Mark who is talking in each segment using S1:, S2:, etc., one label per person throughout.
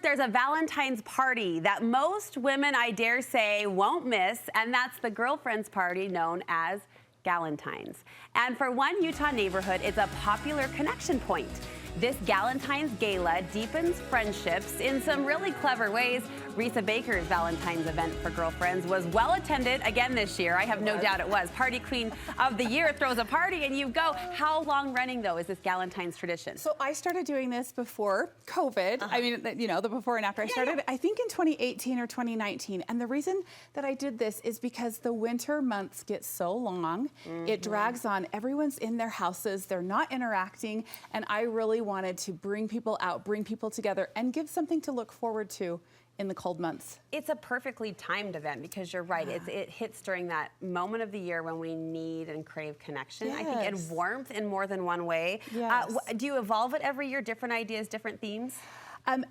S1: There's a Valentine's party that most women, I dare say, won't miss, and that's the girlfriend's party known as Galentine's. And for one Utah neighborhood, it's a popular connection point. This Galentine's Gala deepens friendships in some really clever ways. Risa Baker's Valentine's event for girlfriends was well attended again this year. I have no doubt it was. Party Queen of the Year throws a party and you go. How long running, though, is this Galentine's tradition?
S2: So I started doing this before COVID. I mean, the before and after I started, I think in 2018 or 2019. And the reason that I did this is because the winter months get so long. It drags on. Everyone's in their houses. They're not interacting. And I really wanted to bring people out, bring people together, and give something to look forward to in the cold months.
S1: It's a perfectly timed event because you're right. It hits during that moment of the year when we need and crave connection. I think, and warmth in more than one way. Do you evolve it every year? Different ideas, different themes?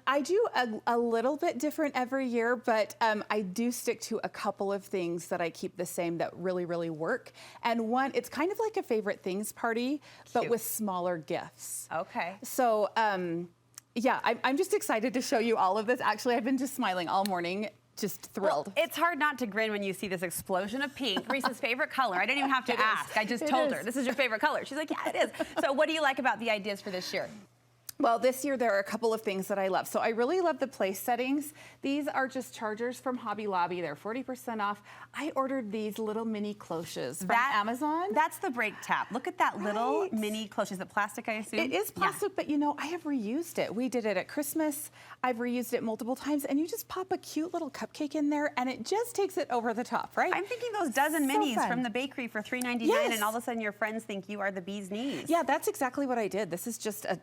S2: I do a little bit different every year, but I do stick to a couple of things that I keep the same that really, really work. And one, it's kind of like a favorite things party, but with smaller gifts.
S1: Okay.
S2: So, yeah, I'm just excited to show you all of this. Actually, I've been just smiling all morning. Just thrilled.
S1: Well, it's hard not to grin when you see this explosion of pink. Risa's favorite color. I didn't even have to ask. I just told her, this is your favorite color. She's like, yeah, it is. So what do you like about the ideas for this year?
S2: Well, this year there are a couple of things that I love. So I really love the place settings. These are just chargers from Hobby Lobby. They're 40% off. I ordered these little mini cloches from Amazon.
S1: That's the brake tap. Look at that little mini cloche. Is it plastic, I assume?
S2: It is plastic, but you know, I have reused it. We did it at Christmas. I've reused it multiple times, and you just pop a cute little cupcake in there, and it just takes it over the top, right?
S1: I'm thinking those dozen minis from the bakery for $3.99, and all of a sudden your friends think you are the bee's knees.
S2: Yeah, that's exactly what I did. This is just a,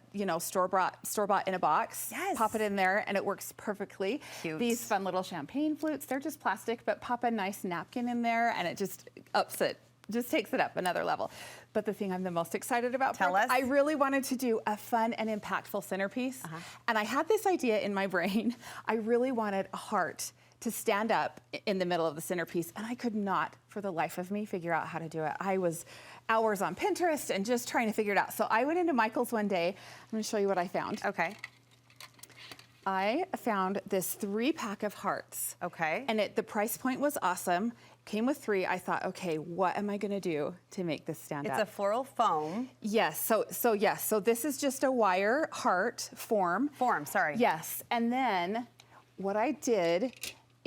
S2: store-bought in a box.
S1: Yes.
S2: Pop it in there, and it works perfectly.
S1: Cute.
S2: These fun little champagne flutes, they're just plastic, but pop a nice napkin in there, and it just ups it. Just takes it up another level. But the thing I'm the most excited about,
S1: Tell us.
S2: I really wanted to do a fun and impactful centerpiece. And I had this idea in my brain. I really wanted a heart to stand up in the middle of the centerpiece, and I could not, for the life of me, figure out how to do it. I was hours on Pinterest and just trying to figure it out. So I went into Michael's one day. I'm gonna show you what I found.
S1: Okay.
S2: I found this 3-pack of hearts.
S1: Okay.
S2: And the price point was awesome. Came with 3. I thought, okay, what am I gonna do to make this stand up?
S1: It's a floral foam.
S2: Yes, so this is just a wire heart form.
S1: Sorry.
S2: Yes, and then what I did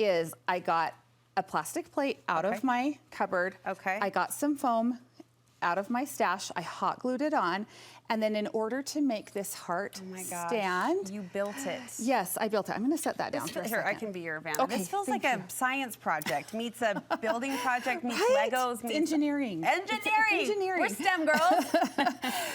S2: is I got a plastic plate out of my cupboard.
S1: Okay.
S2: I got some foam out of my stash. I hot glued it on. And then in order to make this heart stand.
S1: You built it.
S2: Yes, I built it. I'm going to set that down for a second.
S1: Here, I can be your vanity.
S2: Okay,
S1: this feels like a science project meets a building project meets Legos meets
S2: engineering.
S1: Engineering. We're STEM girls.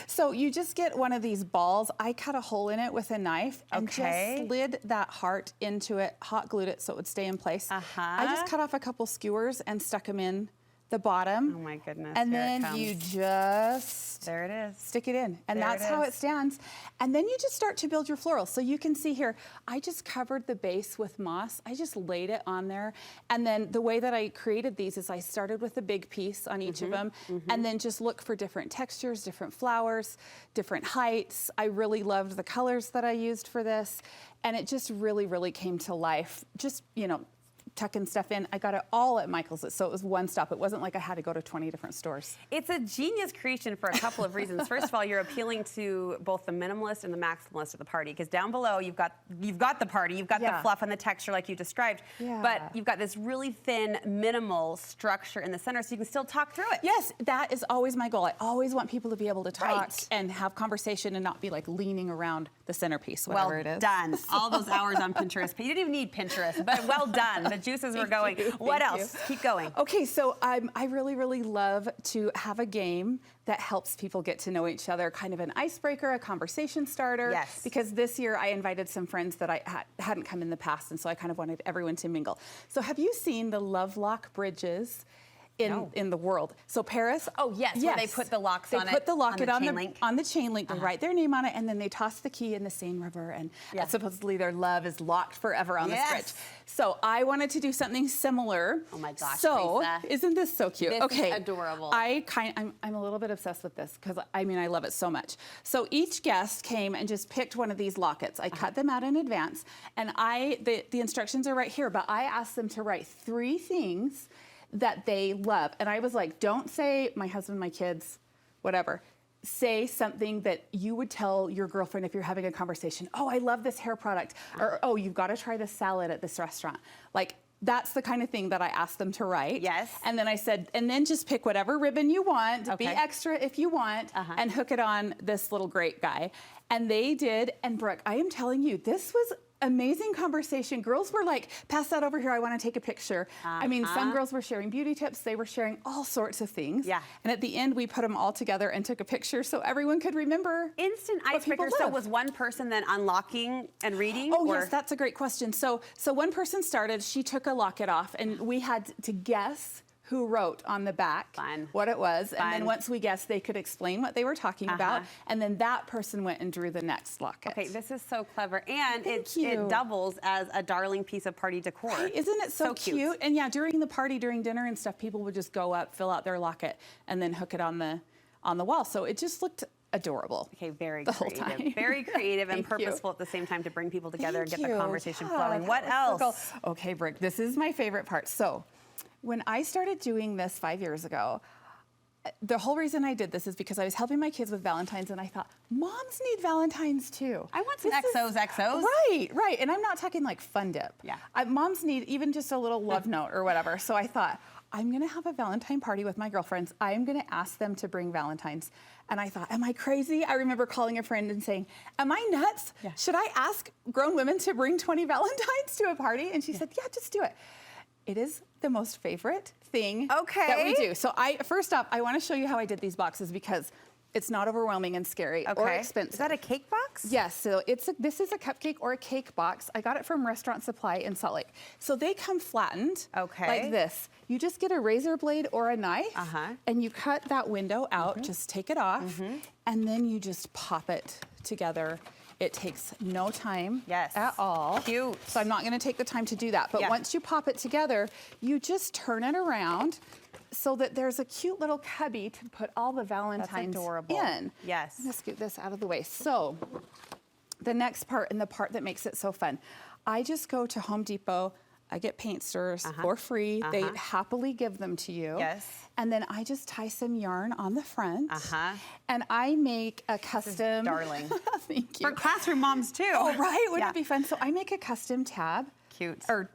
S2: So you just get one of these balls. I cut a hole in it with a knife and just slid that heart into it, hot glued it so it would stay in place. I just cut off a couple skewers and stuck them in the bottom.
S1: Oh my goodness.
S2: And then you just
S1: there it is.
S2: Stick it in. And that's how it stands. And then you just start to build your florals. So you can see here, I just covered the base with moss. I just laid it on there. And then the way that I created these is I started with a big piece on each of them and then just look for different textures, different flowers, different heights. I really loved the colors that I used for this. And it just really, really came to life. Just, tucking stuff in. I got it all at Michael's, so it was one stop. It wasn't like I had to go to 20 different stores.
S1: It's a genius creation for a couple of reasons. First of all, you're appealing to both the minimalist and the maximalist of the party, because down below you've got the party, you've got the fluff and the texture like you described, but you've got this really thin, minimal structure in the center, so you can still talk through it.
S2: Yes, that is always my goal. I always want people to be able to talk and have conversation and not be like leaning around the centerpiece, whatever it is.
S1: Well done. All those hours on Pinterest. You didn't even need Pinterest, but well done. The juices were going. What else? Keep going.
S2: Okay, so I really, really love to have a game that helps people get to know each other, kind of an icebreaker, a conversation starter.
S1: Yes.
S2: Because this year I invited some friends that I hadn't come in the past, and so I kind of wanted everyone to mingle. So have you seen the Love Lock bridges in the world. So Paris.
S1: Oh yes, where they put the locks on it.
S2: They put the locket on the chain link. They
S1: Uh-huh.
S2: write their name on it, and then they toss the key in the Seine River, and supposedly their love is locked forever on this bridge. So I wanted to do something similar.
S1: Oh my gosh,
S2: So
S1: Risa.
S2: isn't this so cute?
S1: This
S2: okay,
S1: is adorable.
S2: I'm a little bit obsessed with this because I mean I love it so much. So each guest came and just picked one of these lockets. I cut them out in advance, and the instructions are right here. But I asked them to write 3 things that they love. And I was like, don't say my husband, my kids, whatever. Say something that you would tell your girlfriend if you're having a conversation. Oh, I love this hair product. Or, oh, you've got to try this salad at this restaurant. Like, that's the kind of thing that I asked them to write.
S1: Yes.
S2: And then I said, and then just pick whatever ribbon you want, be
S1: Okay.
S2: extra if you want, and hook it on this little great guy. And they did. And Brooke, I am telling you, this was amazing conversation. Girls were like, pass that over here, I want to take a picture. I mean, some girls were sharing beauty tips. They were sharing all sorts of things.
S1: Yeah.
S2: And at the end, we put them all together and took a picture so everyone could remember.
S1: Instant
S2: what people
S1: icebreaker. So
S2: love.
S1: was one person then unlocking and reading?
S2: Oh,
S1: or?
S2: yes, that's a great question. So one person started, she took a locket off, and we had to guess who wrote on the back
S1: Fun.
S2: what it was.
S1: Fun.
S2: And then once we guessed, they could explain what they were talking about. And then that person went and drew the next locket.
S1: Okay, this is so clever. And
S2: Thank
S1: it
S2: you.
S1: doubles as a darling piece of party decor.
S2: Right, isn't it so cute? And yeah, during the party, during dinner and stuff, people would just go up, fill out their locket, and then hook it on the wall. So it just looked adorable.
S1: Okay, very
S2: the whole
S1: creative.
S2: time.
S1: Very creative and
S2: Thank you.
S1: purposeful at the same time to bring people together and
S2: Thank
S1: get the
S2: you.
S1: conversation
S2: Yeah,
S1: flowing.
S2: that
S1: What
S2: was
S1: else?
S2: so cool. Okay, Brooke, this is my favorite part. So when I started doing this 5 years ago, the whole reason I did this is because I was helping my kids with Valentines, and I thought, moms need Valentines too.
S1: I want some XOs.
S2: Right. And I'm not talking like fun dip.
S1: Yeah.
S2: Moms need even just a little love note or whatever. So I thought, I'm going to have a Valentine party with my girlfriends. I'm going to ask them to bring Valentines. And I thought, am I crazy? I remember calling a friend and saying, am I nuts?
S1: Yeah.
S2: Should I ask grown women to bring 20 Valentines to a party? And she said, yeah, just do it. It is the most favorite thing that we do. So first off, I want to show you how I did these boxes because it's not overwhelming and scary or expensive.
S1: Is that a cake box?
S2: Yes, so this is a cupcake or a cake box. I got it from Restaurant Supply in Salt Lake. So they come flattened like this. You just get a razor blade or a knife and you cut that window out, just take it off, and then you just pop it together. It takes no time at all.
S1: Cute.
S2: So I'm not going to take the time to do that. But once you pop it together, you just turn it around so that there's a cute little cubby to put all the Valentines in.
S1: Yes.
S2: I'm going to scoot this out of the way. So the next part, and the part that makes it so fun, I just go to Home Depot. I get paint stirrers for free. They happily give them to you.
S1: Yes.
S2: And then I just tie some yarn on the front. And I make a custom.
S1: Darling.
S2: Thank you.
S1: For classroom moms too.
S2: Oh, right. Wouldn't it be fun? So I make a custom tab.
S1: Cute.
S2: Or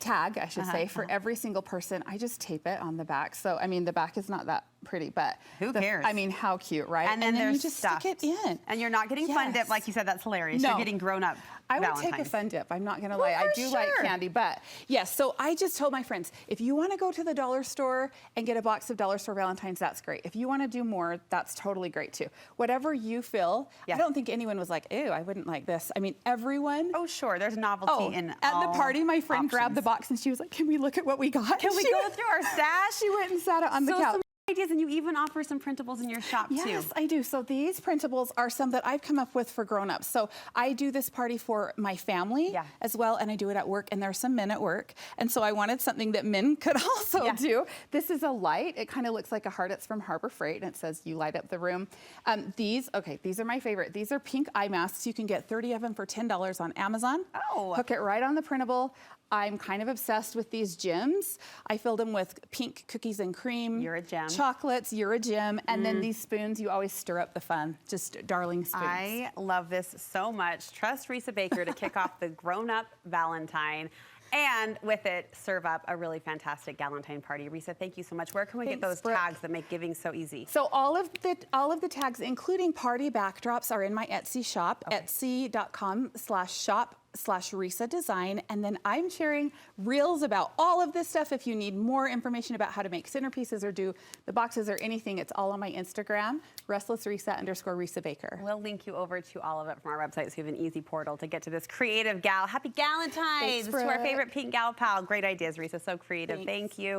S2: tag, I should say, for every single person. I just tape it on the back. So, I mean, the back is not that pretty, but
S1: who cares?
S2: I mean, how cute, right?
S1: And then there's
S2: you just stick it in.
S1: And you're not getting fun dip, like you said, that's hilarious.
S2: No.
S1: You're getting grown up
S2: I would
S1: Valentines.
S2: take a fun dip. I'm not going to lie. I do like candy, but yes. So I just told my friends, if you want to go to the dollar store and get a box of dollar store Valentines, that's great. If you want to do more, that's totally great too. Whatever you feel. I don't think anyone was like, ew, I wouldn't like this. I mean, everyone.
S1: Oh, sure. There's novelty in
S2: at
S1: all
S2: the party, my friend
S1: options.
S2: grabbed the box and she was like, can we look at what we got?
S1: Can we go through our stash?
S2: She went and sat it on the couch.
S1: Some ideas, and you even offer some printables in your shop too.
S2: Yes, I do. So these printables are some that I've come up with for grown-ups. So I do this party for my family as well, and I do it at work, and there are some men at work. And so I wanted something that men could also do. This is a light. It kind of looks like a heart. It's from Harbor Freight, and it says, you light up the room. These are my favorite. These are pink eye masks. You can get 30 of them for $10 on Amazon.
S1: Oh.
S2: Hook it right on the printable. I'm kind of obsessed with these gems. I filled them with pink cookies and cream.
S1: You're a gem.
S2: Chocolates, you're a gem. And then these spoons, you always stir up the fun. Just darling spoons.
S1: I love this so much. Trust Risa Baker to kick off the grown-up Valentine. And with it, serve up a really fantastic Galentine party. Risa, thank you so much. Where can we get those tags that make giving so easy?
S2: So all of the tags, including party backdrops, are in my Etsy shop, etsy.com/shop/Risa Design. And then I'm sharing reels about all of this stuff. If you need more information about how to make centerpieces or do the boxes or anything, it's all on my Instagram, restlessrisa_Risa Baker.
S1: We'll link you over to all of it from our website, so you have an easy portal to get to this creative gal. Happy Galentines to our favorite pink gal pal. Great ideas, Risa. So creative. Thank you.